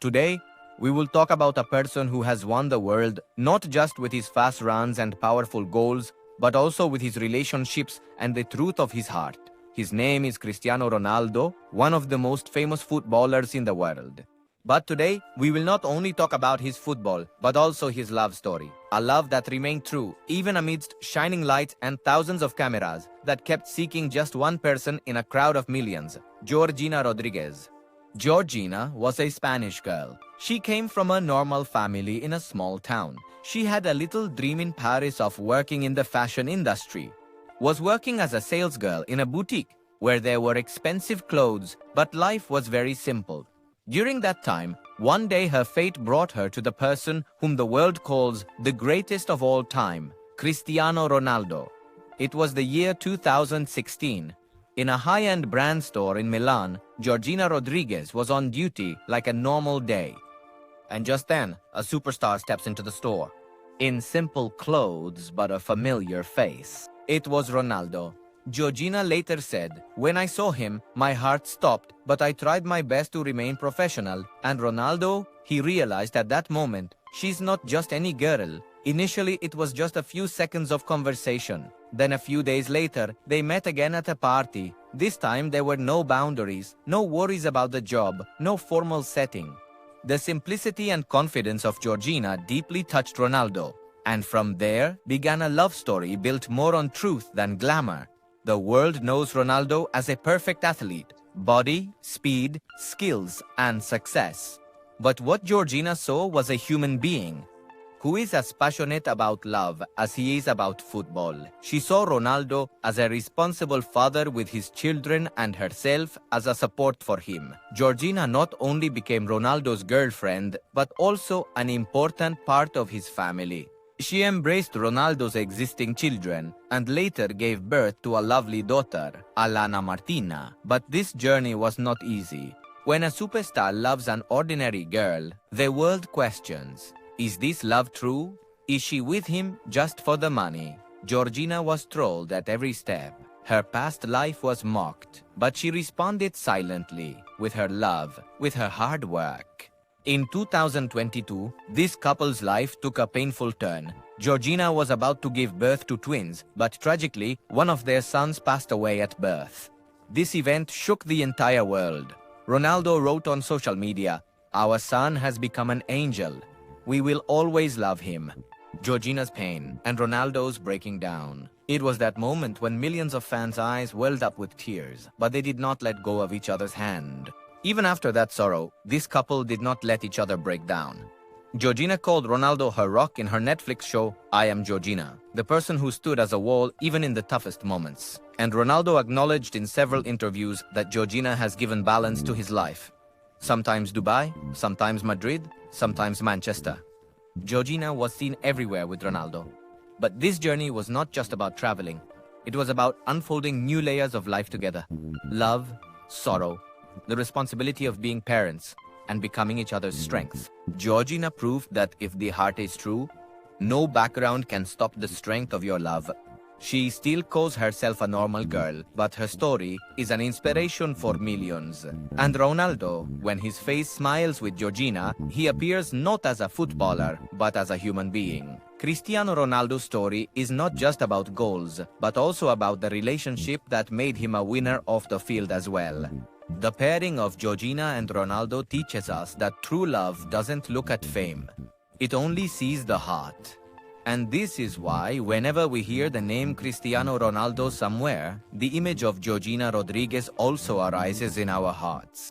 Today, we will talk about a person who has won the world not just with his fast runs and powerful goals, but also with his relationships and the truth of his heart. His name is Cristiano Ronaldo, one of the most famous footballers in the world. But today, we will not only talk about his football, but also his love story. A love that remained true, even amidst shining lights and thousands of cameras that kept seeking just one person in a crowd of millions, Georgina Rodríguez. Georgina was a Spanish girl. She came from a normal family in a small town. She had a little dream in Paris of working in the fashion industry. Was working as a salesgirl in a boutique where there were expensive clothes, but life was very simple. During that time, one day her fate brought her to the person whom the world calls the greatest of all time, Cristiano Ronaldo. It was the year 2016. In a high-end brand store in Milan, Georgina Rodríguez was on duty like a normal day. And just then, a superstar steps into the store. In simple clothes, but a familiar face. It was Ronaldo. Georgina later said, "When I saw him, my heart stopped, but I tried my best to remain professional. And Ronaldo, he realized at that moment, she's not just any girl. Initially, it was just a few seconds of conversation. Then a few days later, they met again at a party. This time, there were no boundaries, no worries about the job, no formal setting. The simplicity and confidence of Georgina deeply touched Ronaldo. And from there began a love story built more on truth than glamour. The world knows Ronaldo as a perfect athlete, body, speed, skills, and success. But what Georgina saw was a human being who is as passionate about love as he is about football. She saw Ronaldo as a responsible father with his children and herself as a support for him. Georgina not only became Ronaldo's girlfriend, but also an important part of his family. She embraced Ronaldo's existing children and later gave birth to a lovely daughter, Alana Martina. But this journey was not easy. When a superstar loves an ordinary girl, the world questions, is this love true? Is she with him just for the money? Georgina was trolled at every step. Her past life was mocked, but she responded silently, with her love, with her hard work. In 2022, this couple's life took a painful turn. Georgina was about to give birth to twins, but tragically, one of their sons passed away at birth. This event shook the entire world. Ronaldo wrote on social media, "Our son has become an angel. We will always love him." Georgina's pain and Ronaldo's breaking down. It was that moment when millions of fans' eyes welled up with tears, but they did not let go of each other's hand. Even after that sorrow, this couple did not let each other break down. Georgina called Ronaldo her rock in her Netflix show, I Am Georgina, the person who stood as a wall even in the toughest moments. And Ronaldo acknowledged in several interviews that Georgina has given balance to his life. Sometimes Dubai, sometimes Madrid, sometimes Manchester. Georgina was seen everywhere with Ronaldo. But this journey was not just about traveling. It was about unfolding new layers of life together. Love, sorrow, the responsibility of being parents, and becoming each other's strength. Georgina proved that if the heart is true, no background can stop the strength of your love. She still calls herself a normal girl, but her story is an inspiration for millions. And Ronaldo, when his face smiles with Georgina, he appears not as a footballer, but as a human being. Cristiano Ronaldo's story is not just about goals, but also about the relationship that made him a winner off the field as well. The pairing of Georgina and Ronaldo teaches us that true love doesn't look at fame. It only sees the heart. And this is why, whenever we hear the name Cristiano Ronaldo somewhere, the image of Georgina Rodríguez also arises in our hearts.